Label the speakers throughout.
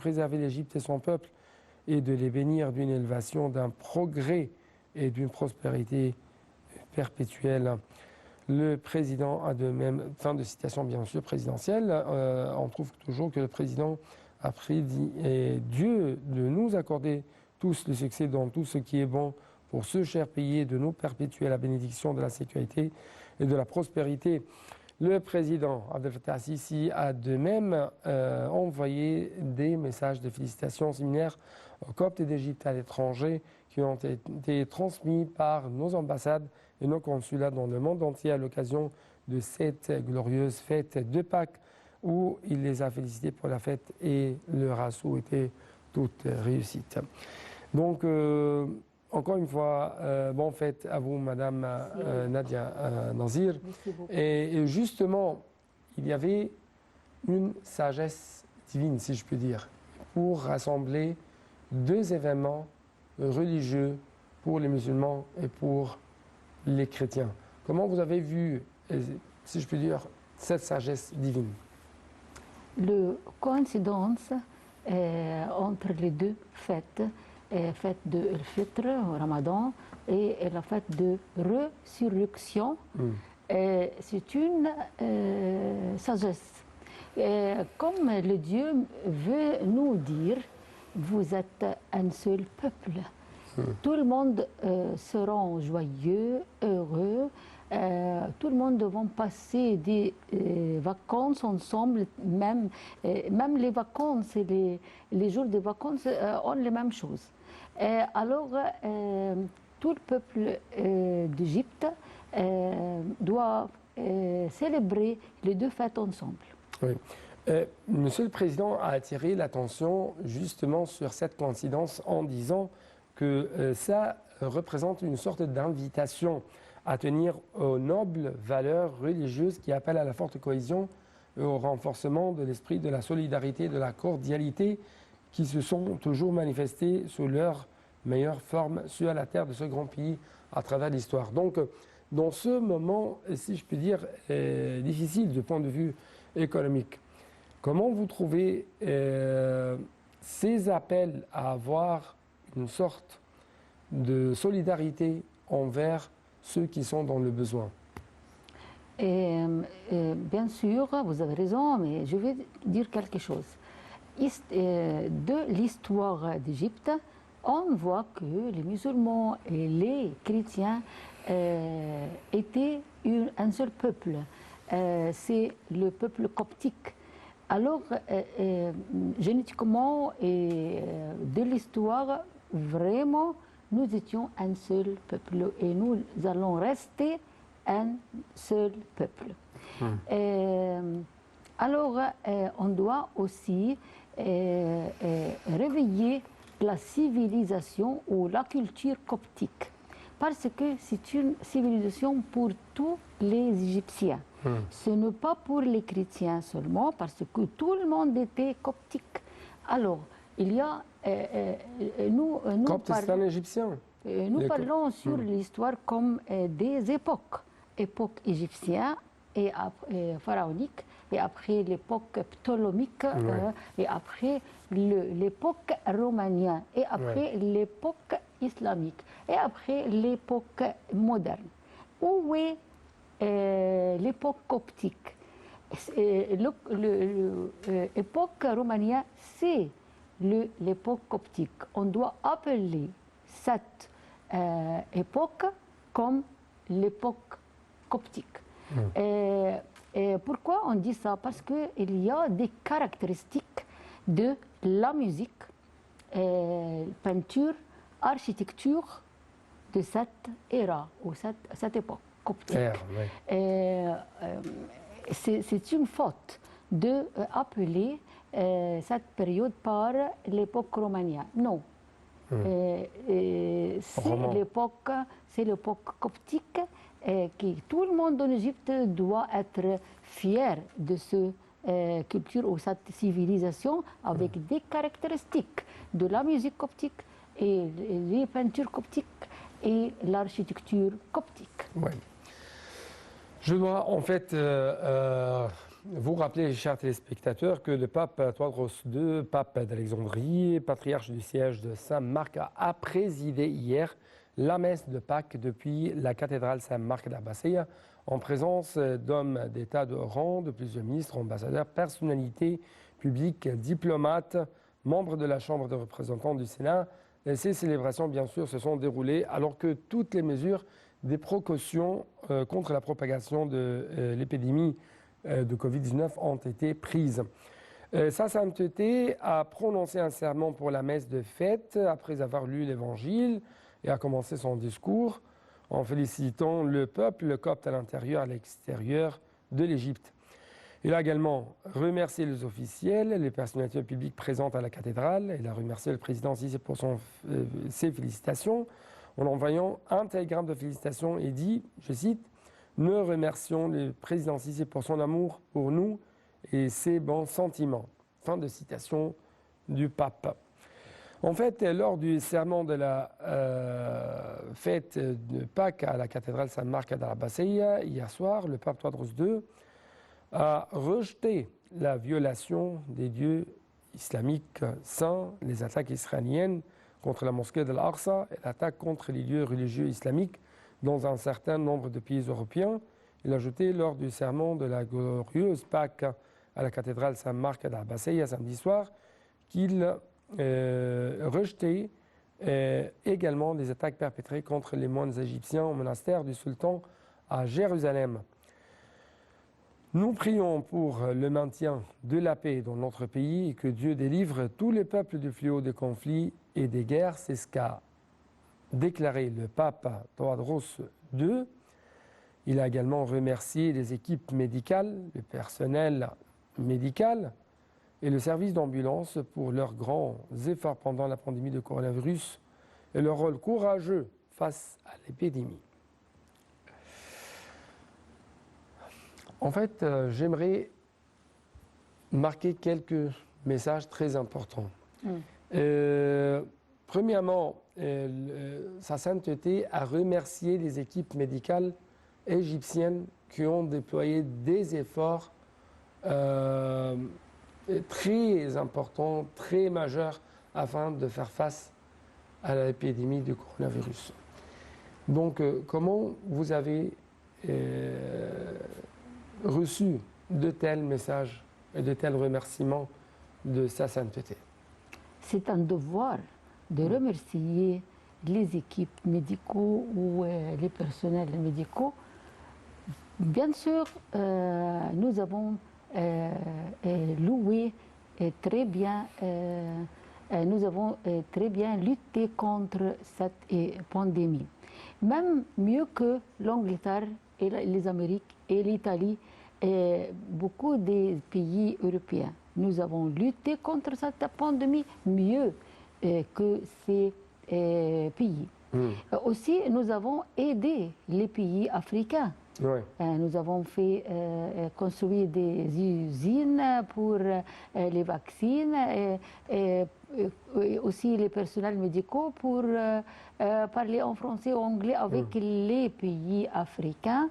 Speaker 1: préserver l'Égypte et son peuple et de les bénir d'une élévation, d'un progrès et d'une prospérité perpétuelle. Le président a de même, fin de citation bien sûr présidentielle, on trouve toujours que le président a prié Dieu de nous accorder tous le succès dans tout ce qui est bon pour ce cher pays et de nous perpétuer la bénédiction de la sécurité et de la prospérité. Le président Abdel Fattah al-Sisi a de même envoyé des messages de félicitations similaires aux Coptes d'Égypte à l'étranger qui ont été transmis par nos ambassades et nos consulats dans le monde entier à l'occasion de cette glorieuse fête de Pâques où il les a félicités pour la fête et leur a souhaité toute réussite. Donc, encore une fois, bonne fête à vous, Madame Nadia Nazir. Et justement, il y avait une sagesse divine, si je puis dire, pour rassembler deux événements religieux pour les musulmans et pour les chrétiens. Comment vous avez vu, si je puis dire, cette sagesse divine?
Speaker 2: La coïncidence entre les deux fêtes, fête de El-Fitr, Ramadan, et la fête de résurrection, c'est une sagesse. Comme le Dieu veut nous dire, vous êtes un seul peuple. Tout le monde sera joyeux, heureux. Tout le monde va passer des vacances ensemble, même les vacances et les jours de vacances ont les mêmes choses. Alors, tout le peuple d'Égypte doit célébrer les deux fêtes ensemble.
Speaker 1: Oui. Monsieur le Président a attiré l'attention justement sur cette coïncidence en disant que ça représente une sorte d'invitation à tenir aux nobles valeurs religieuses qui appellent à la forte cohésion et au renforcement de l'esprit de la solidarité et de la cordialité qui se sont toujours manifestés sous leur meilleure forme sur la terre de ce grand pays à travers l'histoire. Donc, dans ce moment, si je puis dire, difficile du point de vue économique, comment vous trouvez ces appels à avoir une sorte de solidarité envers ceux qui sont dans le besoin?
Speaker 2: Bien sûr, vous avez raison, mais je vais dire quelque chose. De l'histoire d'Égypte, on voit que les musulmans et les chrétiens étaient un seul peuple. C'est le peuple coptique. Alors, génétiquement et de l'histoire, vraiment, nous étions un seul peuple et nous allons rester un seul peuple. Alors, on doit aussi réveiller la civilisation ou la culture coptique, parce que c'est une civilisation pour tous les Égyptiens. Ce n'est pas pour les chrétiens seulement, parce que tout le monde était coptique. Alors, il y a...
Speaker 1: Copte, c'est un égyptien.
Speaker 2: Nous parlons sur l'histoire comme des époques. Époque égyptienne et pharaonique, et après l'époque ptolémique, et après l'époque romanienne, et après l'époque islamique, et après l'époque moderne. Où est l'époque coptique? L'époque romanienne, c'est l'époque coptique. On doit appeler cette époque comme l'époque coptique. Et pourquoi on dit ça? Parce qu'il y a des caractéristiques de la musique, peinture, architecture de cette ère ou cette époque coptique. C'est une faute d'appeler cette période par l'époque romanienne. Non. C'est l'époque coptique que tout le monde en Égypte doit être fier de cette culture ou cette civilisation avec des caractéristiques de la musique coptique et les peintures coptiques et l'architecture coptique.
Speaker 1: Ouais. Je dois en fait vous rappeler, chers téléspectateurs, que le pape Théodros II, pape d'Alexandrie, patriarche du siège de Saint-Marc, a présidé hier la messe de Pâques depuis la cathédrale Saint-Marc d'Abbassiya, en présence d'hommes d'État de rang, de plusieurs ministres, ambassadeurs, personnalités publiques, diplomates, membres de la Chambre des représentants du Sénat. Et ces célébrations, bien sûr, se sont déroulées alors que toutes les mesures des précautions contre la propagation de l'épidémie de Covid-19 ont été prises. Sa sainteté a prononcé un serment pour la messe de fête après avoir lu l'Évangile et a commencé son discours en félicitant le peuple copte à l'intérieur et à l'extérieur de l'Égypte. Il a également remercié les officiels, les personnalités publiques présentes à la cathédrale. Il a remercié le président Sisi pour ses félicitations en envoyant un télégramme de félicitations et dit, je cite, « Nous remercions le président Sisi pour son amour pour nous et ses bons sentiments ». Fin de citation du pape. En fait, lors du serment de la fête de Pâques à la cathédrale Saint-Marc d'Abbassiya, hier soir, le pape Théodros II a rejeté la violation des dieux islamiques saints, les attaques israéliennes contre la mosquée de l'Aqsa et l'attaque contre les lieux religieux islamiques dans un certain nombre de pays européens. Il a ajouté lors du serment de la glorieuse Pâques à la cathédrale Saint-Marc d'Abbassiya samedi soir qu'il rejetait également les attaques perpétrées contre les moines égyptiens au monastère du sultan à Jérusalem. Nous prions pour le maintien de la paix dans notre pays et que Dieu délivre tous les peuples du fléau des conflits et des guerres. C'est ce qu'a déclaré le pape Théodros II. Il a également remercié les équipes médicales, le personnel médical et le service d'ambulance pour leurs grands efforts pendant la pandémie de coronavirus et leur rôle courageux face à l'épidémie. En fait, j'aimerais marquer quelques messages très importants. Premièrement, sa sainteté a remercié les équipes médicales égyptiennes qui ont déployé des efforts très importants, très majeurs afin de faire face à l'épidémie du coronavirus. Donc, comment vous avez reçu de tels messages et de tels remerciements de sa sainteté?
Speaker 2: C'est un devoir de remercier les équipes médicaux ou les personnels médicaux. Bien sûr, nous avons loué très bien, nous avons très bien lutté contre cette pandémie. Même mieux que l'Angleterre et les Amériques et l'Italie et beaucoup des pays européens. Nous avons lutté contre cette pandémie mieux que ces pays. Aussi, nous avons aidé les pays africains.
Speaker 1: Ouais.
Speaker 2: Nous avons fait construire des usines pour les vaccins et aussi les personnels médicaux pour parler en français ou anglais avec les pays africains.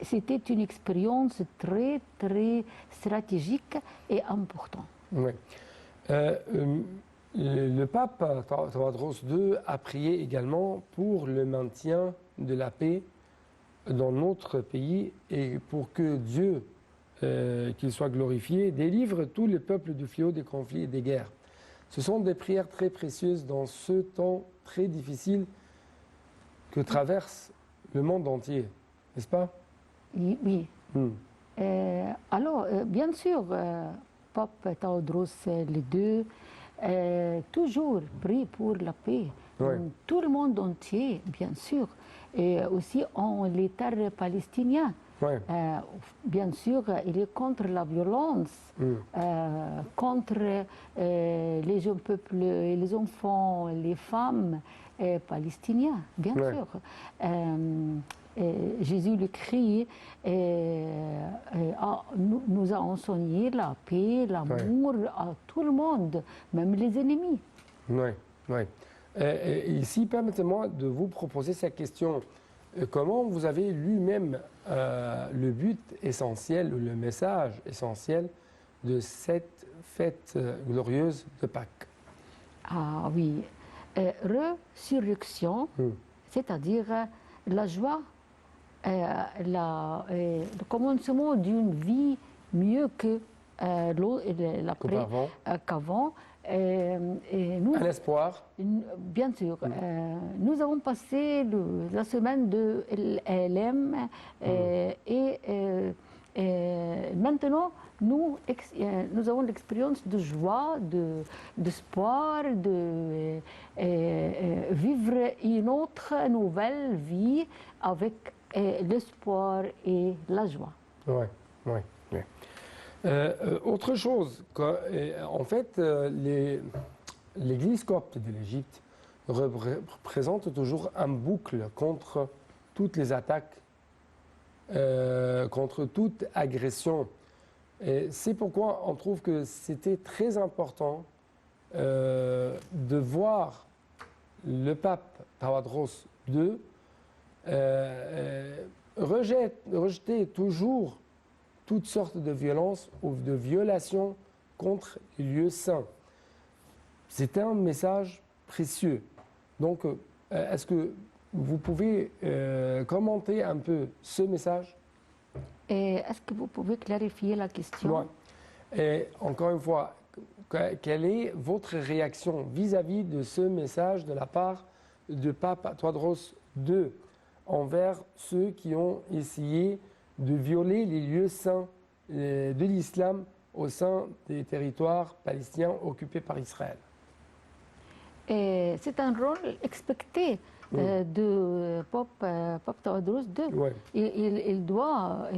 Speaker 2: C'était une expérience très, très stratégique et importante.
Speaker 1: Oui. Le pape Théodros II a prié également pour le maintien de la paix dans notre pays et pour que Dieu, qu'il soit glorifié, délivre tous les peuples du fléau des conflits et des guerres. Ce sont des prières très précieuses dans ce temps très difficile que traverse le monde entier, n'est-ce pas?
Speaker 2: Oui. Alors, bien sûr, Pape Théodros II toujours prie pour la paix dans tout le monde entier, bien sûr, et aussi en les terres palestiniennes. Bien sûr, il est contre la violence, contre les jeunes peuples, les enfants, les femmes palestiniens, bien sûr. Jésus le Christ nous a enseigné la paix, l'amour à tout le monde, même les ennemis.
Speaker 1: Oui. Ici, permettez-moi de vous proposer cette question. comment vous avez lu même le but essentiel, ou le message essentiel de cette fête glorieuse de Pâques?
Speaker 2: Ah oui, résurrection, c'est-à-dire la joie, le commencement d'une vie mieux que qu'avant.
Speaker 1: Un espoir.
Speaker 2: Bien sûr. Nous avons passé la semaine de LM et maintenant nous avons l'expérience de joie, d'espoir, de vivre une autre nouvelle vie avec l'espoir et la joie.
Speaker 1: Oui, oui, oui. Autre chose, en fait, l'Église copte de l'Égypte représente toujours un boucle contre toutes les attaques, contre toute agression. Et c'est pourquoi on trouve que c'était très important de voir le pape Tawadros II rejeter toujours toutes sortes de violences ou de violations contre les lieux saints. C'est un message précieux. Donc, est-ce que vous pouvez commenter un peu ce message?
Speaker 2: Est-ce que vous pouvez clarifier la question?
Speaker 1: Ouais. Et encore une fois, quelle est votre réaction vis-à-vis de ce message de la part du pape Tawadros II envers ceux qui ont essayé de violer les lieux saints de l'islam au sein des territoires palestiniens occupés par Israël?
Speaker 2: C'est un rôle expecté de Pape Tawadros II.
Speaker 1: Ouais.
Speaker 2: Il doit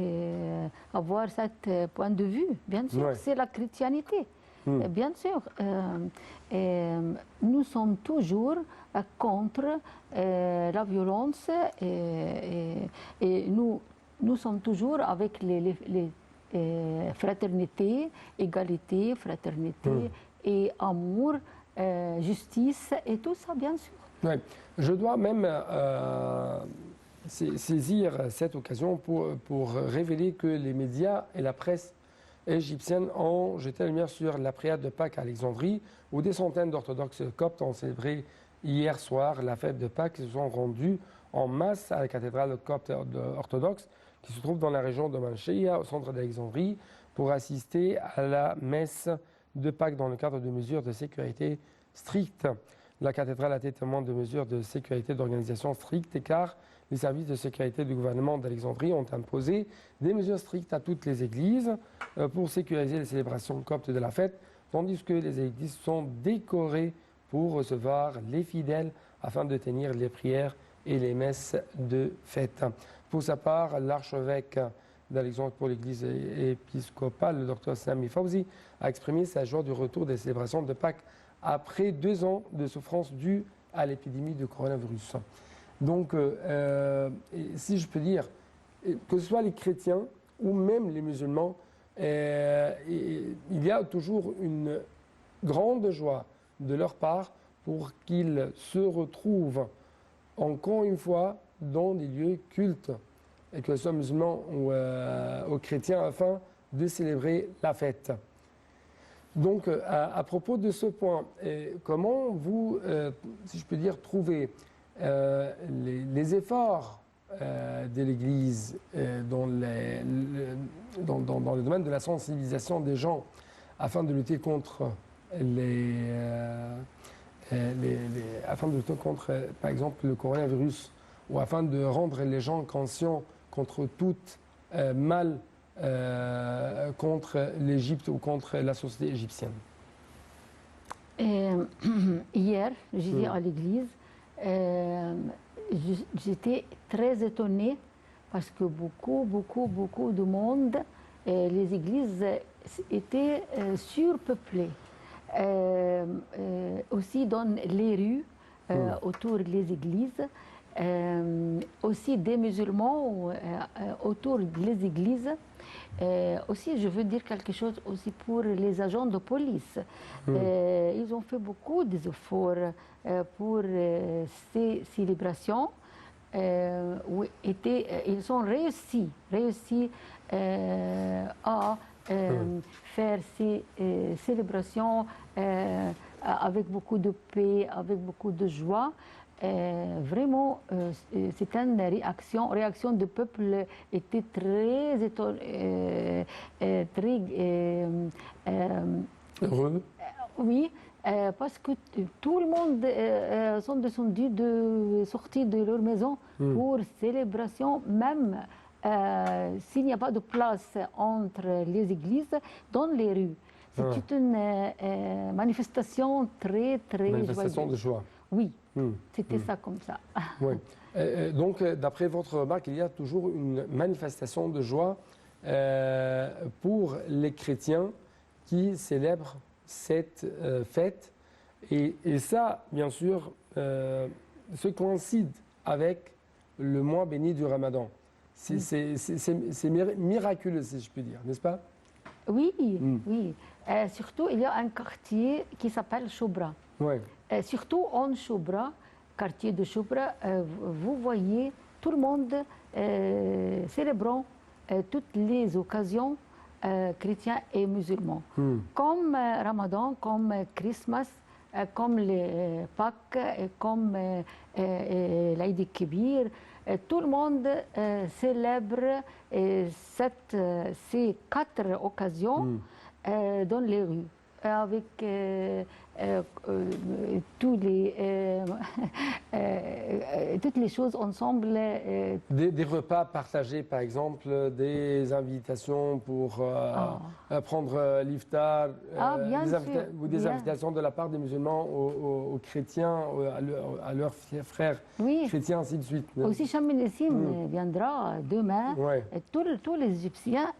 Speaker 2: avoir ce point de vue, bien sûr.
Speaker 1: Ouais.
Speaker 2: C'est la chrétienté, bien sûr. Nous sommes toujours contre la violence et nous sommes toujours avec les fraternité, égalité, fraternité et amour, justice et tout ça, bien sûr.
Speaker 1: Ouais. Je dois même saisir cette occasion pour révéler que les médias et la presse égyptienne ont jeté la lumière sur la prière de Pâques à Alexandrie, où des centaines d'orthodoxes coptes ont célébré hier soir la fête de Pâques. Ils se sont rendus en masse à la cathédrale copte orthodoxe qui se trouve dans la région de Manchia, au centre d'Alexandrie, pour assister à la messe de Pâques dans le cadre de mesures de sécurité strictes. La cathédrale a été témoin de mesures de sécurité d'organisation strictes car les services de sécurité du gouvernement d'Alexandrie ont imposé des mesures strictes à toutes les églises pour sécuriser les célébrations coptes de la fête, tandis que les églises sont décorées pour recevoir les fidèles afin de tenir les prières et les messes de fête. Pour sa part, l'archevêque d'Alexandrie pour l'église épiscopale, le docteur Sami Fawzi, a exprimé sa joie du retour des célébrations de Pâques après 2 ans de souffrance due à l'épidémie de coronavirus. Donc, si je peux dire, que ce soit les chrétiens ou même les musulmans, il y a toujours une grande joie de leur part pour qu'ils se retrouvent encore une fois dans des lieux cultes, et que ce soit musulmans ou chrétiens, afin de célébrer la fête. Donc, à propos de ce point, comment vous, si je peux dire, trouvez les efforts de l'Église dans le domaine de la sensibilisation des gens afin de lutter contre afin de lutter contre, par exemple, le coronavirus, ou afin de rendre les gens conscients contre tout mal contre l'Égypte ou contre la société égyptienne?
Speaker 2: Hier, j'étais à l'église. J'étais très étonnée parce que beaucoup de monde, les églises étaient surpeuplées. Aussi dans les rues, autour des églises, aussi des musulmans autour des églises. Aussi, je veux dire quelque chose aussi pour les agents de police. Ils ont fait beaucoup d'efforts pour ces célébrations oui, ils ont réussi à faire ces célébrations avec beaucoup de paix, avec beaucoup de joie. Vraiment, c'est une réaction du peuple était très
Speaker 1: Heureux.
Speaker 2: oui, parce que tout le monde sont descendus sortis de leur maison pour célébration, même s'il n'y a pas de place entre les églises, dans les rues. C'est une manifestation très
Speaker 1: Manifestation
Speaker 2: joyeuse.
Speaker 1: de joie.
Speaker 2: Oui, c'était ça comme ça.
Speaker 1: Oui. Donc, d'après votre remarque, il y a toujours une manifestation de joie pour les chrétiens qui célèbrent cette fête. Et ça, bien sûr, se coïncide avec le mois béni du Ramadan. C'est miraculeux, si je puis dire, n'est-ce pas?
Speaker 2: Oui, oui. Surtout, il y a un quartier qui s'appelle Choubra.
Speaker 1: Ouais.
Speaker 2: Surtout en Choubra, quartier de Choubra, vous voyez tout le monde célébrant toutes les occasions chrétiens et musulmans. Comme Ramadan, comme Christmas, comme les Pâques, comme l'Aïd el-Kébir. Tout le monde célèbre ces 4 occasions dans les rues avec toutes les choses ensemble.
Speaker 1: Des repas partagés, par exemple, des invitations pour prendre l'iftar, ou des invitations de la part des musulmans aux chrétiens, à leurs frères chrétiens, ainsi de suite.
Speaker 2: Aussi, Cham el-Nessim viendra demain.
Speaker 1: Ouais.
Speaker 2: Tous les Égyptiens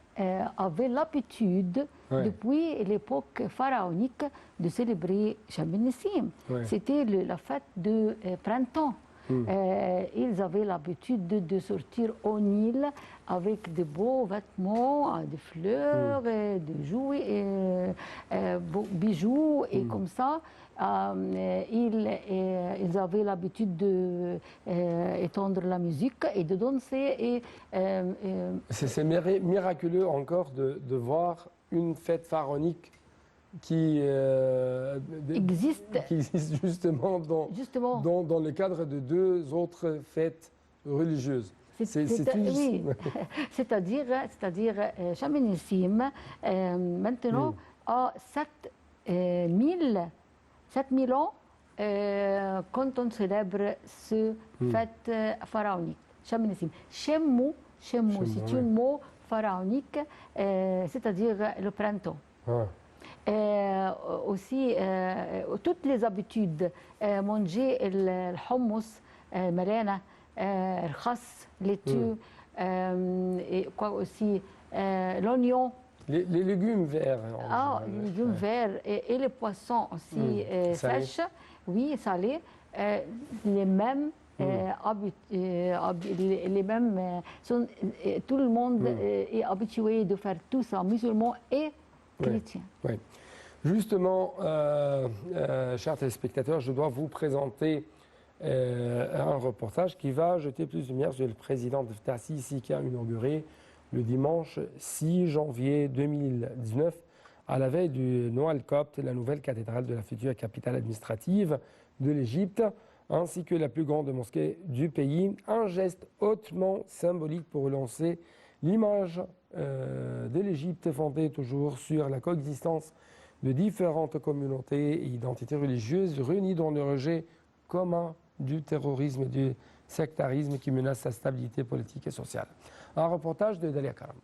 Speaker 2: avaient l'habitude, depuis l'époque pharaonique, de célébrer Cham el-Nessim. C'était la fête de printemps. Ils avaient l'habitude de sortir au Nil avec de beaux vêtements, des fleurs, des jouets, bijoux et comme ça. Ils avaient l'habitude d'étendre la musique et de danser.
Speaker 1: C'est miraculeux encore de voir une fête pharaonique qui existe justement dans le cadre de 2 autres fêtes religieuses.
Speaker 2: Oui, c'est-à-dire Cham el-Nessim maintenant a 7000 ans quand on célèbre cette fête pharaonique. Cham el-Nessim. Chemou, c'est un mot pharaonique, c'est-à-dire le printemps. Aussi, toutes les habitudes, manger le hummus, marena, le khas, laitue, et quoi aussi, l'oignon.
Speaker 1: Les légumes verts.
Speaker 2: Les légumes verts et les poissons aussi sèches, oui, salés, les mêmes. Tout le monde est habitué de faire tout ça, musulmans et chrétiens.
Speaker 1: Oui. Justement, chers téléspectateurs, je dois vous présenter un reportage qui va jeter plus de lumière sur le président de Tassi ici qui a inauguré le dimanche 6 janvier 2019 à la veille du Noël copte, la nouvelle cathédrale de la future capitale administrative de l'Égypte, ainsi que la plus grande mosquée du pays. Un geste hautement symbolique pour relancer l'image de l'Égypte fondée toujours sur la coexistence de différentes communautés et identités religieuses réunies dans le rejet commun du terrorisme et du sectarisme qui menace sa stabilité politique et sociale. Un reportage de Dalia Karam.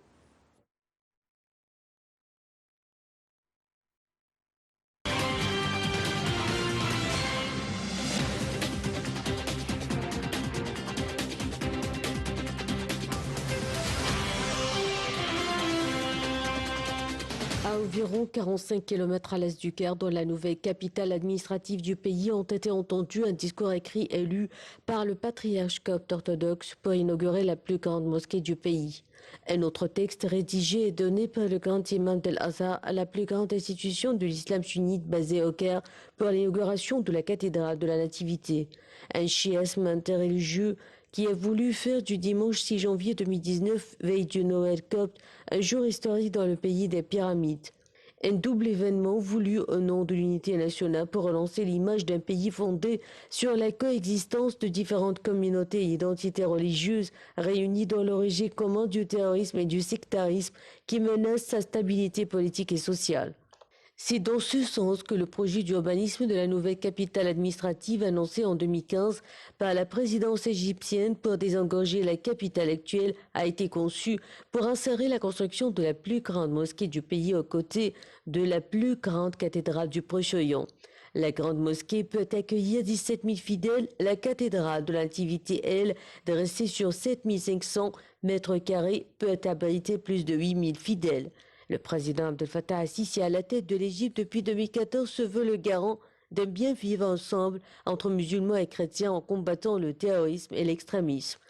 Speaker 3: À environ 45 km à l'est du Caire, dans la nouvelle capitale administrative du pays, ont été entendus un discours écrit et lu par le patriarche copte orthodoxe pour inaugurer la plus grande mosquée du pays. Un autre texte rédigé et donné par le grand imam d'Al-Azhar à la plus grande institution de l'islam sunnite basée au Caire pour l'inauguration de la cathédrale de la Nativité. Un chiisme interreligieux qui a voulu faire du dimanche 6 janvier 2019, veille du Noël copte, un jour historique dans le pays des pyramides. Un double événement voulu au nom de l'unité nationale pour relancer l'image d'un pays fondé sur la coexistence de différentes communautés et identités religieuses réunies dans le rejet commun du terrorisme et du sectarisme qui menacent sa stabilité politique et sociale. C'est dans ce sens que le projet d'urbanisme de la nouvelle capitale administrative annoncé en 2015 par la présidence égyptienne pour désengorger la capitale actuelle a été conçu pour insérer la construction de la plus grande mosquée du pays aux côtés de la plus grande cathédrale du Proche-Orient. La grande mosquée peut accueillir 17 000 fidèles. La cathédrale de la Nativité, elle, de rester sur 7 500 mètres carrés, peut abriter plus de 8 000 fidèles. Le président Abdel Fattah al-Sisi, à la tête de l'Égypte depuis 2014, se veut le garant d'un bien vivre ensemble entre musulmans et chrétiens en combattant le terrorisme et l'extrémisme.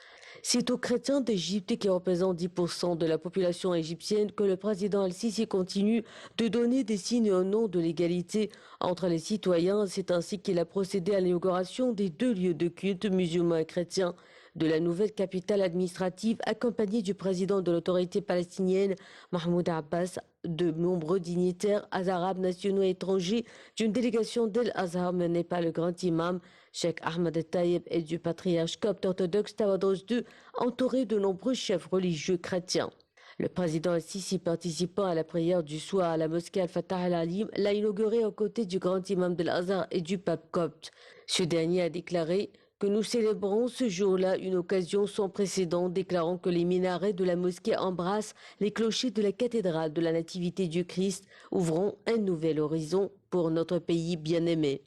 Speaker 3: C'est aux chrétiens d'Égypte, qui représentent 10% de la population égyptienne, que le président al-Sisi continue de donner des signes au nom de l'égalité entre les citoyens. C'est ainsi qu'il a procédé à l'inauguration des 2 lieux de culte musulmans et chrétiens de la nouvelle capitale administrative, accompagné du président de l'autorité palestinienne, Mahmoud Abbas, de nombreux dignitaires arabes nationaux et étrangers, d'une délégation d'El Azhar menée par le grand imam Cheikh Ahmed Taïeb et du patriarche copte orthodoxe Tawadros II, entouré de nombreux chefs religieux chrétiens. Le président al-Sisi, participant à la prière du soir à la mosquée Al-Fatah al-Alim, l'a inauguré aux côtés du grand imam d'El Azhar et du pape copte. Ce dernier a déclaré que nous célébrons ce jour-là une occasion sans précédent, déclarant que les minarets de la mosquée embrassent les clochers de la cathédrale de la Nativité du Christ, ouvrant un nouvel horizon pour notre pays bien-aimé.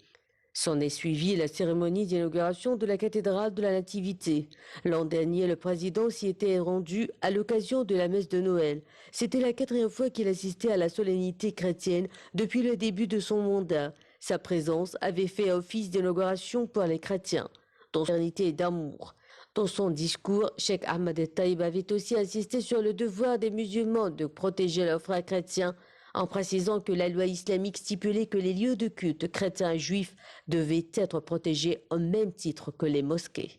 Speaker 3: S'en est suivie la cérémonie d'inauguration de la cathédrale de la Nativité. L'an dernier, le président s'y était rendu à l'occasion de la messe de Noël. C'était la 4e fois qu'il assistait à la solennité chrétienne depuis le début de son mandat. Sa présence avait fait office d'inauguration pour les chrétiens, dans fraternité et d'amour. Dans son discours, Cheikh Ahmed Taïeb avait aussi insisté sur le devoir des musulmans de protéger leurs frères chrétiens, en précisant que la loi islamique stipulait que les lieux de culte chrétiens et juifs devaient être protégés au même titre que les mosquées.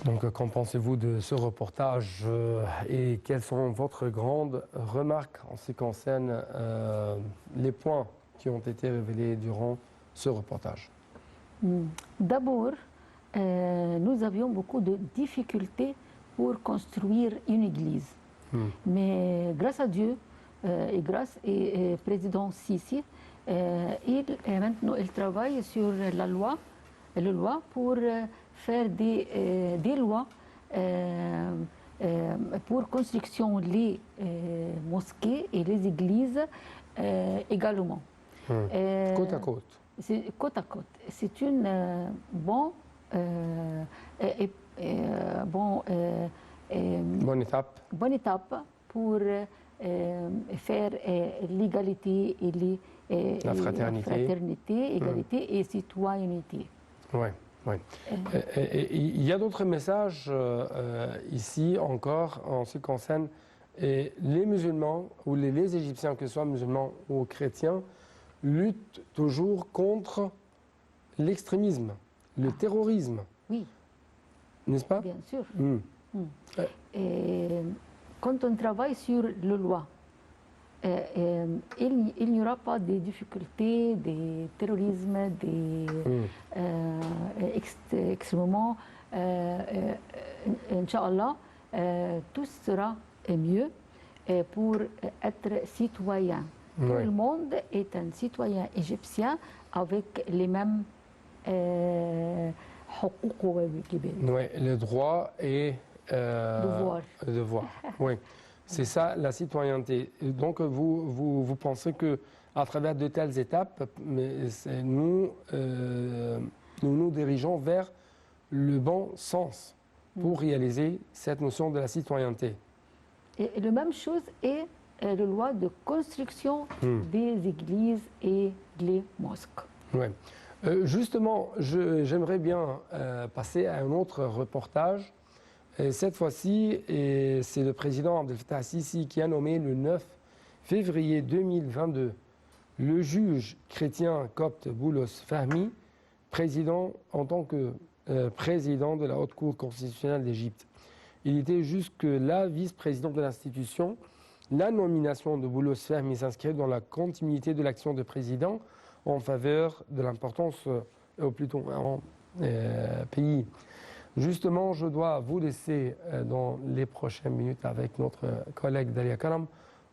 Speaker 1: Donc, qu'en pensez-vous de ce reportage et quelles sont votre grandes remarques en ce qui concerne les points qui ont été révélés durant ce reportage?
Speaker 2: D'abord, nous avions beaucoup de difficultés pour construire une église. Mais grâce à Dieu et grâce au président Sisi, maintenant il travaille sur la loi pour faire des lois pour construction les mosquées et les églises également.
Speaker 1: Côte à côte.
Speaker 2: Côte à côte. C'est une bonne étape pour faire l'égalité et
Speaker 1: la fraternité,
Speaker 2: égalité et citoyenneté.
Speaker 1: Oui. Oui. Il y a d'autres messages ici encore en ce qui concerne les musulmans ou les Égyptiens, que ce soit musulmans ou chrétiens, luttent toujours contre l'extrémisme, le terrorisme.
Speaker 2: Oui.
Speaker 1: N'est-ce pas?
Speaker 2: Bien sûr. Et quand on travaille sur la loi, il n'y aura pas de difficultés, de terrorisme, extrêmement. Inch'Allah, tout sera mieux pour être citoyen.
Speaker 1: Oui.
Speaker 2: Tout le monde est un citoyen égyptien avec les mêmes
Speaker 1: le droit et devoir. Oui. C'est ça la citoyenneté. Donc vous pensez que à travers de telles étapes, nous nous dirigeons vers le bon sens pour réaliser cette notion de la citoyenneté.
Speaker 2: Et la même chose est la loi de construction des églises et des mosquées.
Speaker 1: Oui. Justement, j'aimerais bien passer à un autre reportage. Et cette fois-ci, c'est le président Abdel Fattah al-Sisi qui a nommé le 9 février 2022 le juge chrétien copte Boulos Fahmy président en tant que président de la Haute Cour constitutionnelle d'Égypte. Il était jusque-là vice-président de l'institution. La nomination de Boulos Fahmy s'inscrit dans la continuité de l'action de président en faveur de l'importance, ou plutôt en pays. Justement, je dois vous laisser dans les prochaines minutes avec notre collègue Dalia Karam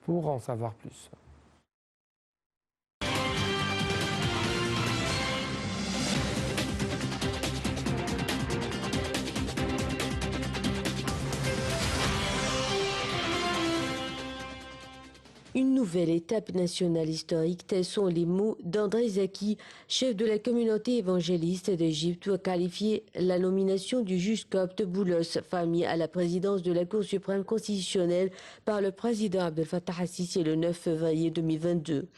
Speaker 1: pour en savoir plus.
Speaker 3: Une nouvelle étape nationale historique, tels sont les mots d'André Zaki, chef de la communauté évangéliste d'Égypte, pour qualifier la nomination du juge copte Boulos Fahmy à la présidence de la Cour suprême constitutionnelle par le président Abdel Fattah al-Sisi le 9 février 2022.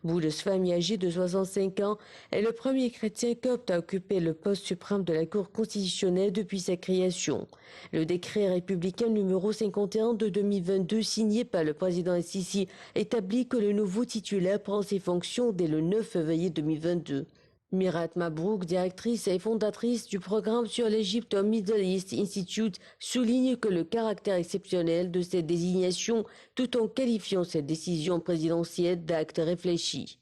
Speaker 3: Boulos Fahmy, âgé de 65 ans, est le premier chrétien copte à occuper le poste suprême de la Cour constitutionnelle depuis sa création. Le décret républicain numéro 51 de 2022, signé par le président al-Sisi, établit que le nouveau titulaire prend ses fonctions dès le 9 février 2022. Mirat Mabrouk, directrice et fondatrice du programme sur l'Égypte au Middle East Institute, souligne que le caractère exceptionnel de cette désignation, tout en qualifiant cette décision présidentielle d'acte réfléchi.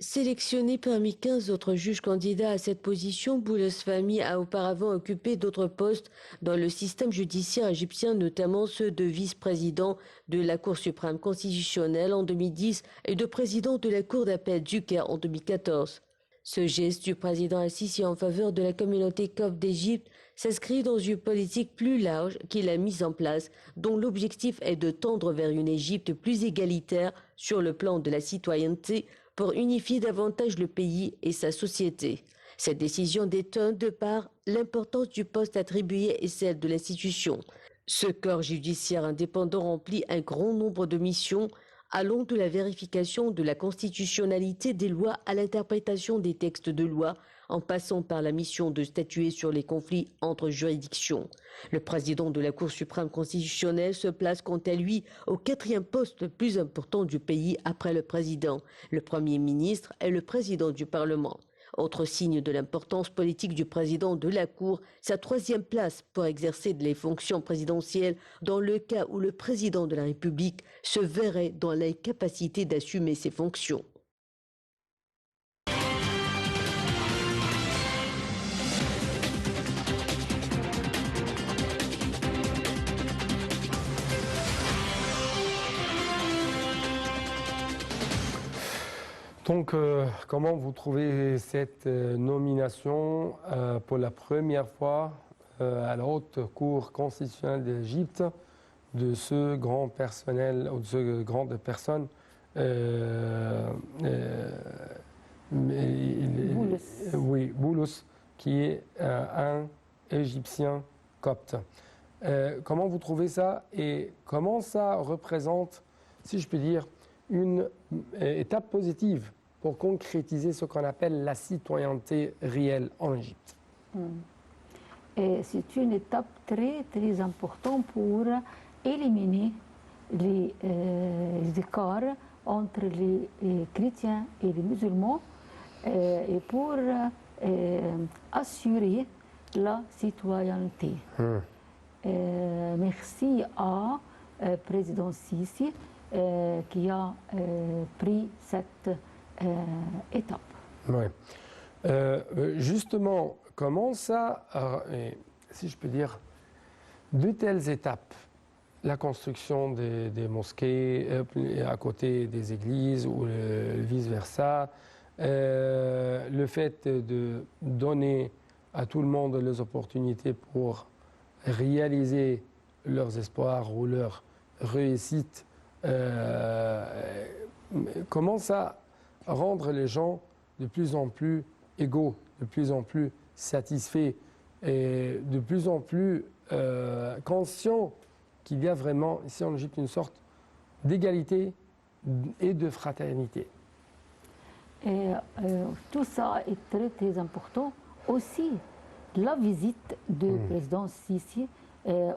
Speaker 3: Sélectionné parmi 15 autres juges candidats à cette position, Boulos Fahmy a auparavant occupé d'autres postes dans le système judiciaire égyptien, notamment ceux de vice-président de la Cour suprême constitutionnelle en 2010 et de président de la Cour d'appel du Caire en 2014. Ce geste du président al-Sisi en faveur de la communauté copte d'Égypte s'inscrit dans une politique plus large qu'il a mise en place, dont l'objectif est de tendre vers une Égypte plus égalitaire sur le plan de la citoyenneté pour unifier davantage le pays et sa société. Cette décision détonne de par l'importance du poste attribué et celle de l'institution. Ce corps judiciaire indépendant remplit un grand nombre de missions, allant de la vérification de la constitutionnalité des lois à l'interprétation des textes de loi, en passant par la mission de statuer sur les conflits entre juridictions. Le président de la Cour suprême constitutionnelle se place quant à lui au 4e poste le plus important du pays après le président, le Premier ministre et le président du Parlement. Autre signe de l'importance politique du président de la Cour, sa 3e place pour exercer les fonctions présidentielles dans le cas où le président de la République se verrait dans l'incapacité d'assumer ses fonctions.
Speaker 1: Donc, comment vous trouvez cette nomination pour la première fois à la Haute Cour constitutionnelle d'Égypte de ce grand personnel, ou de ce grande personne
Speaker 2: Boulos.
Speaker 1: Oui, Boulos, qui est un Égyptien copte. Comment vous trouvez ça et comment ça représente, si je peux dire, une étape positive pour concrétiser ce qu'on appelle la citoyenneté réelle en Égypte?
Speaker 2: C'est une étape très, très importante pour éliminer les écarts entre les chrétiens et les musulmans et pour assurer la citoyenneté. Merci à président Sisi qui a pris cette étape.
Speaker 1: Oui. Justement, comment ça, si je peux dire, de telles étapes, la construction des mosquées à côté des églises ou vice-versa, le fait de donner à tout le monde les opportunités pour réaliser leurs espoirs ou leurs réussites, commence à rendre les gens de plus en plus égaux, de plus en plus satisfaits et de plus en plus conscients qu'il y a vraiment ici en Égypte une sorte d'égalité et de fraternité.
Speaker 2: Tout ça est très très important. Aussi, la visite du président Sisi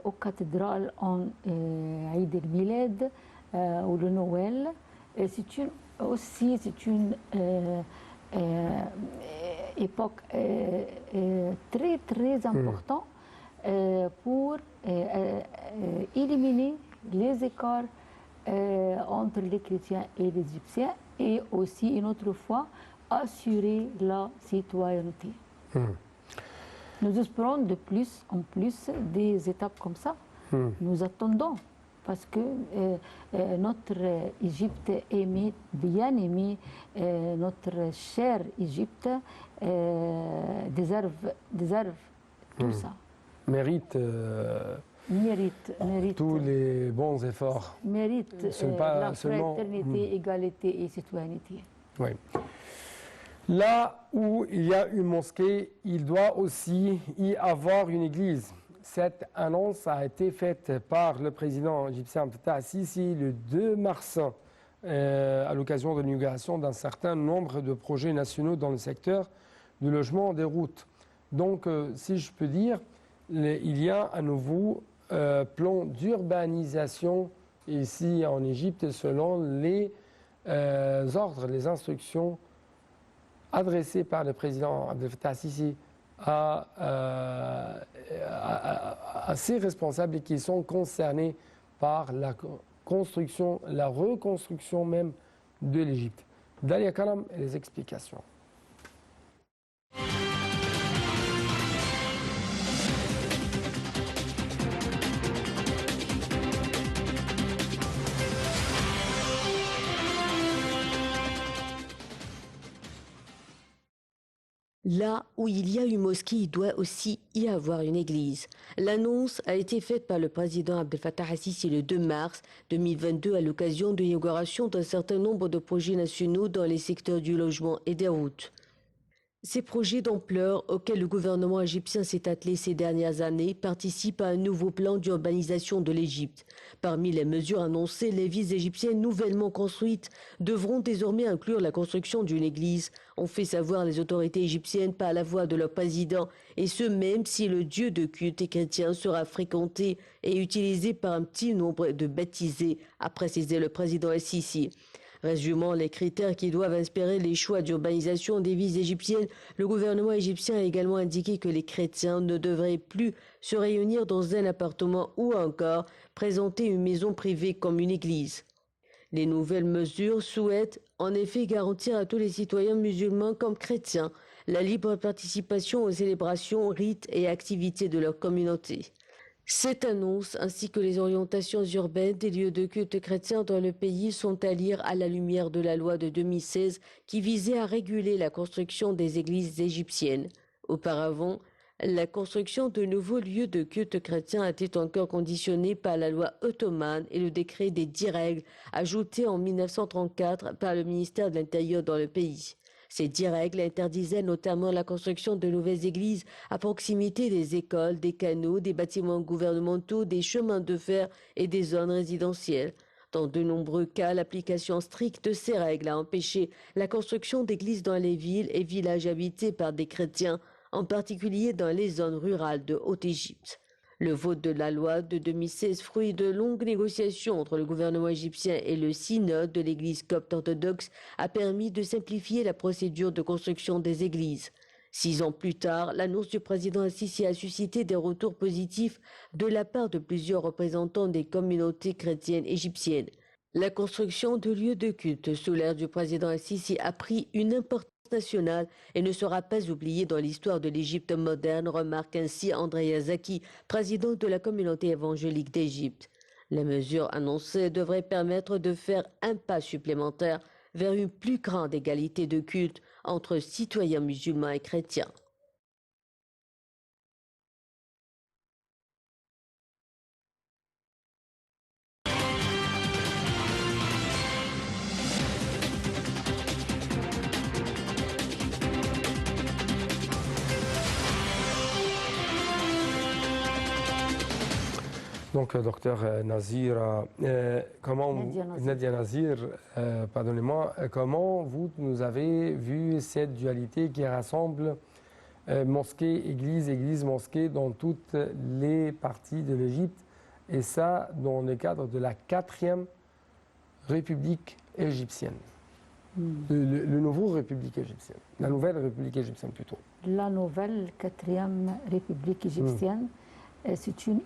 Speaker 2: aux cathédrales en Eid el-Milad ou le Noël, c'est une époque très très importante pour éliminer les écarts entre les chrétiens et les égyptiens et aussi une autre fois assurer la citoyenneté. Nous espérons de plus en plus des étapes comme ça. Nous attendons parce que notre Égypte aimée, bien aimée, notre chère Égypte déserve tout ça.
Speaker 1: Mérite tous les bons efforts.
Speaker 2: Mérite la fraternité, égalité et citoyenneté.
Speaker 1: Oui. Là où il y a une mosquée, il doit aussi y avoir une église. Cette annonce a été faite par le président égyptien Abdel Fattah al-Sisi le 2 mars à l'occasion de l'inauguration d'un certain nombre de projets nationaux dans le secteur du logement des routes. Donc, si je peux dire, il y a un nouveau plan d'urbanisation ici en Égypte selon les ordres, les instructions adressées par le président Abdel Fattah al-Sisi à ces responsables qui sont concernés par la construction, la reconstruction même de l'Égypte. Dalia Karam et les explications.
Speaker 3: Là où il y a une mosquée, il doit aussi y avoir une église. L'annonce a été faite par le président Abdel Fattah al-Sisi le 2 mars 2022 à l'occasion de l'inauguration d'un certain nombre de projets nationaux dans les secteurs du logement et des routes. Ces projets d'ampleur auxquels le gouvernement égyptien s'est attelé ces dernières années participent à un nouveau plan d'urbanisation de l'Égypte. Parmi les mesures annoncées, les villes égyptiennes nouvellement construites devront désormais inclure la construction d'une église, ont fait savoir les autorités égyptiennes par la voix de leur président, et ce même si le dieu de culte chrétien sera fréquenté et utilisé par un petit nombre de baptisés, a précisé le président El-Sisi. Résumant les critères qui doivent inspirer les choix d'urbanisation des villes égyptiennes, le gouvernement égyptien a également indiqué que les chrétiens ne devraient plus se réunir dans un appartement ou encore présenter une maison privée comme une église. Les nouvelles mesures souhaitent en effet garantir à tous les citoyens musulmans comme chrétiens la libre participation aux célébrations, rites et activités de leur communauté. Cette annonce, ainsi que les orientations urbaines des lieux de culte chrétiens dans le pays sont à lire à la lumière de la loi de 2016 qui visait à réguler la construction des églises égyptiennes. Auparavant, la construction de nouveaux lieux de culte chrétiens était encore conditionnée par la loi ottomane et le décret des 10 règles ajouté en 1934 par le ministère de l'Intérieur dans le pays. Ces 10 règles interdisaient notamment la construction de nouvelles églises à proximité des écoles, des canaux, des bâtiments gouvernementaux, des chemins de fer et des zones résidentielles. Dans de nombreux cas, l'application stricte de ces règles a empêché la construction d'églises dans les villes et villages habités par des chrétiens, en particulier dans les zones rurales de Haute-Égypte. Le vote de la loi de 2016, fruit de longues négociations entre le gouvernement égyptien et le synode de l'église copte orthodoxe, a permis de simplifier la procédure de construction des églises. 6 ans plus tard, l'annonce du président Al-Sisi a suscité des retours positifs de la part de plusieurs représentants des communautés chrétiennes égyptiennes. La construction de lieux de culte sous l'ère du président Al-Sisi a pris une importance nationale et ne sera pas oubliée dans l'histoire de l'Égypte moderne, remarque ainsi Andrea Zaki, président de la communauté évangélique d'Égypte. Les mesures annoncées devraient permettre de faire un pas supplémentaire vers une plus grande égalité de culte entre citoyens musulmans et chrétiens.
Speaker 1: Donc, docteur Nazir, Nadia Nazir, pardonnez-moi, comment vous nous avez vu cette dualité qui rassemble mosquée, église, mosquée dans toutes les parties de l'Égypte, et ça dans le cadre de la 4e République égyptienne, le nouveau République égyptienne, la nouvelle République égyptienne plutôt.
Speaker 2: La nouvelle 4e République égyptienne, c'est un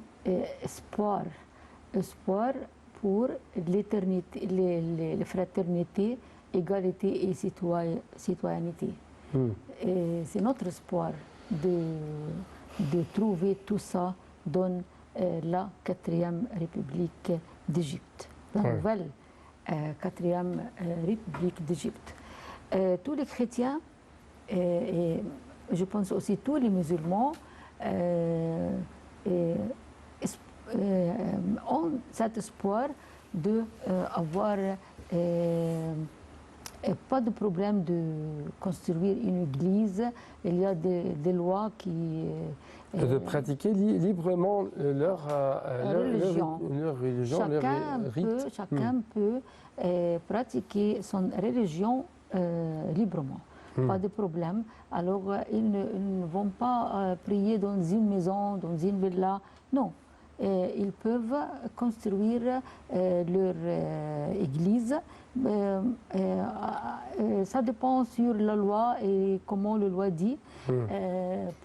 Speaker 2: espoir pour l'éternité, les fraternités, égalité et citoyenneté. C'est notre espoir de trouver tout ça dans la 4e République d'Égypte, la nouvelle 4e République d'Égypte. Tous les chrétiens, et je pense aussi tous les musulmans, ont cet espoir d'avoir pas de problème de construire une église. Il y a des lois qui...
Speaker 1: de pratiquer librement leur
Speaker 2: religion.
Speaker 1: Leur religion,
Speaker 2: Chacun peut pratiquer son religion librement. Pas de problème. Alors, ils ne vont pas prier dans une maison, dans une villa. Non. Ils peuvent construire leur église. Ça dépend sur la loi et comment la loi dit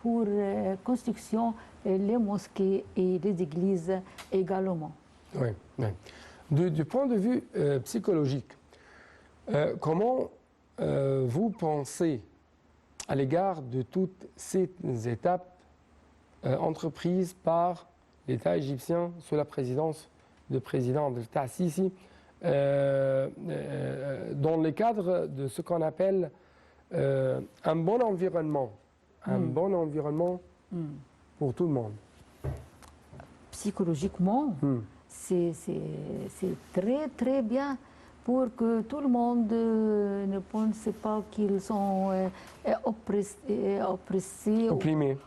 Speaker 2: pour construction les mosquées et les églises également.
Speaker 1: Oui, oui. Du point de vue psychologique, comment vous pensez à l'égard de toutes ces étapes entreprises par l'État égyptien sous la présidence du président Abdel Fattah al-Sisi dans le cadre de ce qu'on appelle un bon environnement, pour tout le monde.
Speaker 2: Psychologiquement, c'est très très bien pour que tout le monde ne pense pas qu'ils sont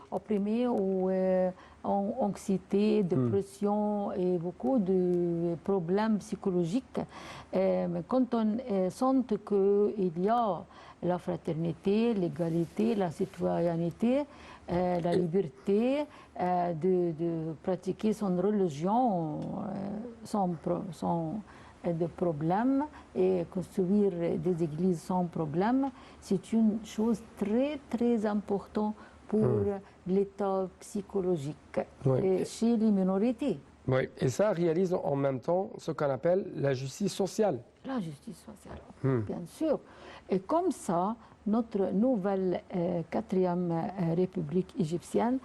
Speaker 2: opprimés ou en anxiété, dépression et beaucoup de problèmes psychologiques. Mais quand on sent qu'il y a la fraternité, l'égalité, la citoyenneté, la liberté de pratiquer son religion sans de problème et construire des églises sans problème, c'est une chose très très importante pour l'état psychologique chez les minorités.
Speaker 1: Oui, et ça réalise en même temps ce qu'on appelle la justice sociale.
Speaker 2: La justice sociale, bien sûr. Et comme ça, notre nouvelle 4e République égyptienne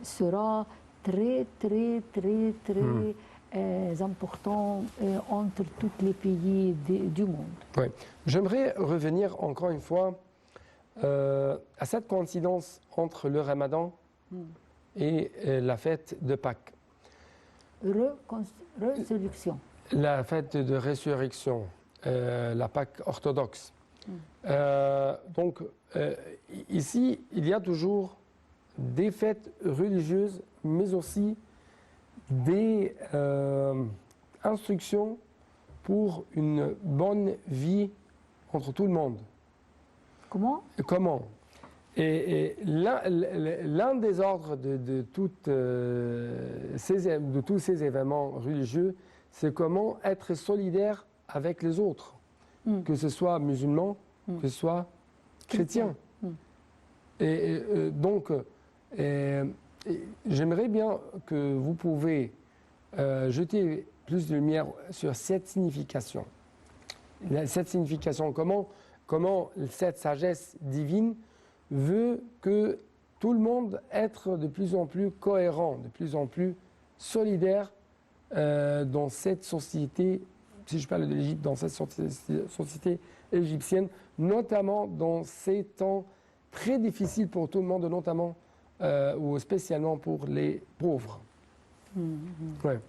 Speaker 2: sera très, très, très, très important entre tous les pays du monde.
Speaker 1: Oui. J'aimerais revenir encore une fois à cette coïncidence entre le Ramadan et la fête de Pâques.
Speaker 2: Résurrection.
Speaker 1: La fête de résurrection, la Pâques orthodoxe. Donc, ici, il y a toujours des fêtes religieuses, mais aussi des instructions pour une bonne vie entre tout le monde.
Speaker 2: Comment?
Speaker 1: Comment? Et l'un des ordres de tous ces événements religieux, c'est comment être solidaire avec les autres, que ce soit musulmans, que ce soit chrétiens. Et donc, j'aimerais bien que vous pouvez jeter plus de lumière sur cette signification. Cette signification, comment cette sagesse divine veut que tout le monde être de plus en plus cohérent, de plus en plus solidaire dans cette société, si je parle de l'Égypte, dans cette société égyptienne, notamment dans ces temps très difficiles pour tout le monde, notamment ou spécialement pour les pauvres. Ouais.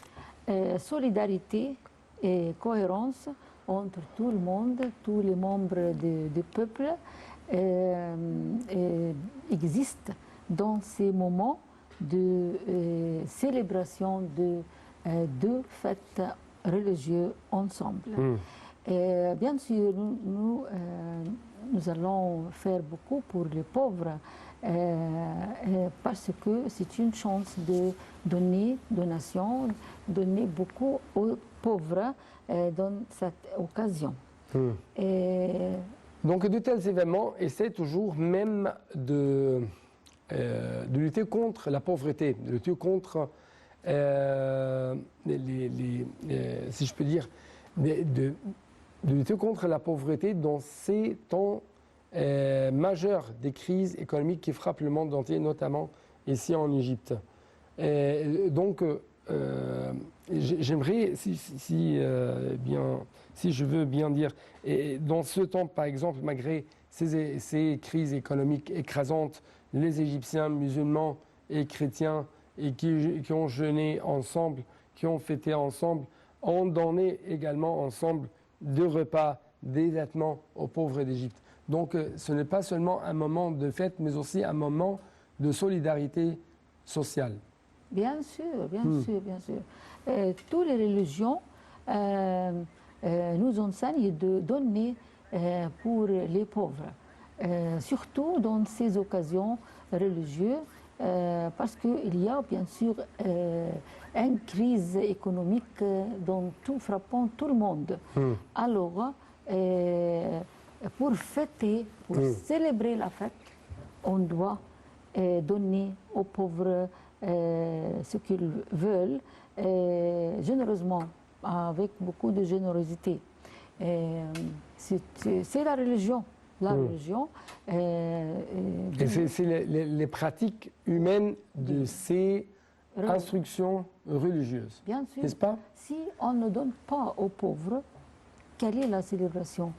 Speaker 2: Solidarité et cohérence entre tout le monde, tous les membres du peuple existent dans ces moments de célébration de deux fêtes religieuses ensemble. Bien sûr, nous allons faire beaucoup pour les pauvres parce que c'est une chance de donner beaucoup aux pauvres dans cette occasion.
Speaker 1: Donc de tels événements essaient toujours même de lutter contre la pauvreté, de lutter contre, si je peux dire, de lutter contre la pauvreté dans ces temps majeurs des crises économiques qui frappent le monde entier, notamment ici en Égypte. Donc, j'aimerais, si je veux bien dire, et dans ce temps, par exemple, malgré ces crises économiques écrasantes, les Égyptiens musulmans et chrétiens et qui ont jeûné ensemble, qui ont fêté ensemble, ont donné également ensemble des repas, des vêtements aux pauvres d'Égypte. Donc ce n'est pas seulement un moment de fête, mais aussi un moment de solidarité sociale.
Speaker 2: Bien sûr, bien sûr, bien sûr. Toutes les religions nous enseignent de donner pour les pauvres, surtout dans ces occasions religieuses, parce qu'il y a bien sûr une crise économique frappant tout le monde. Alors, pour fêter, pour célébrer la fête, on doit donner aux pauvres ce qu'ils veulent, généreusement, avec beaucoup de générosité. C'est la religion. La religion.
Speaker 1: Et c'est les pratiques humaines de ces instructions religieuses.
Speaker 2: Bien sûr.
Speaker 1: N'est-ce pas?
Speaker 2: Si on ne donne pas aux pauvres, quelle est la célébration?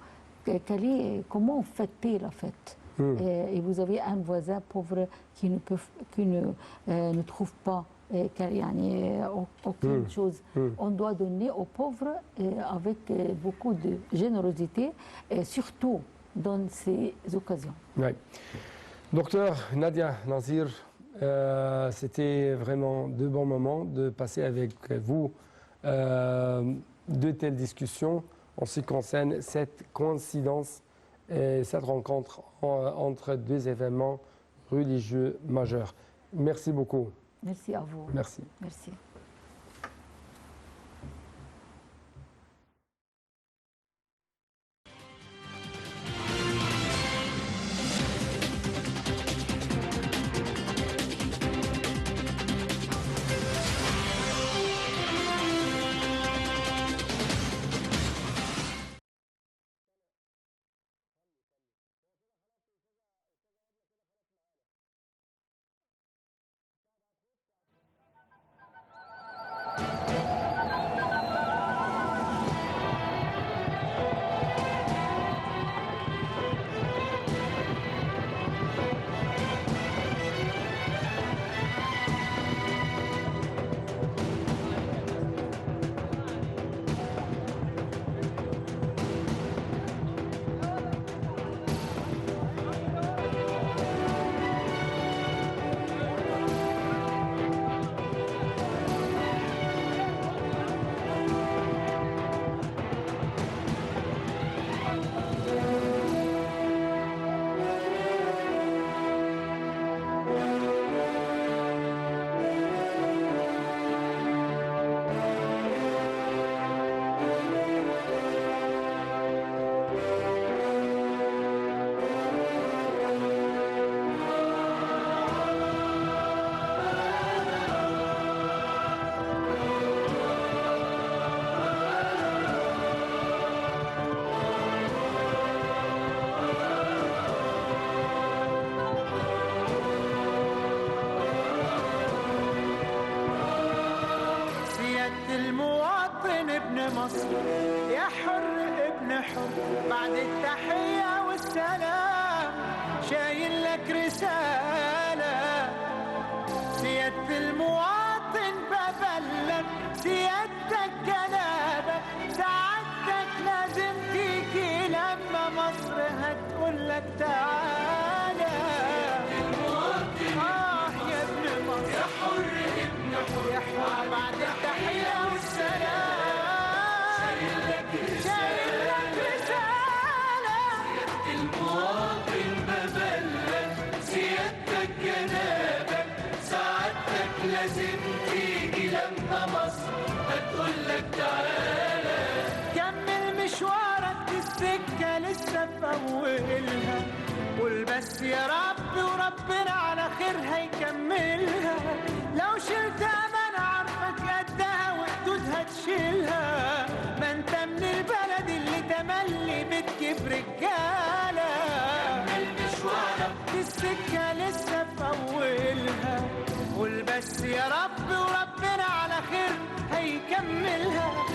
Speaker 2: Comment fêter la fête? Et vous avez un voisin pauvre qui ne trouve pas aucune chose. On doit donner aux pauvres avec beaucoup de générosité, et surtout dans ces occasions.
Speaker 1: Oui. Docteur Nadia Nazir, c'était vraiment de bons moments de passer avec vous de telles discussions en ce qui concerne cette coïncidence et cette rencontre entre deux événements religieux majeurs. Merci beaucoup.
Speaker 2: Merci à vous.
Speaker 1: Merci.
Speaker 2: Merci.
Speaker 4: مصر يا حر ابن حر بعد التحية والسلام شايل لك رسالة سيادة المواطن ببلغ سيادتك جنابك سعادتك لازم تيجي لما مصر هتقول لك تعالى يا ابن مصر ولازم تيجي لما مصر هتقولك تعالى. كمل مشوارك دي السكة لسه في أولها، قول بس يا رب وربنا على خير هيكملها. لو شلت أمانة عارفك قدها وحدودها تشيلها، ما انت من البلد اللي تملي بتجيب رجالة. كمل مشوارك دي السكة لسه في أولها، قول بس يا رب وربنا على خير هيكملها.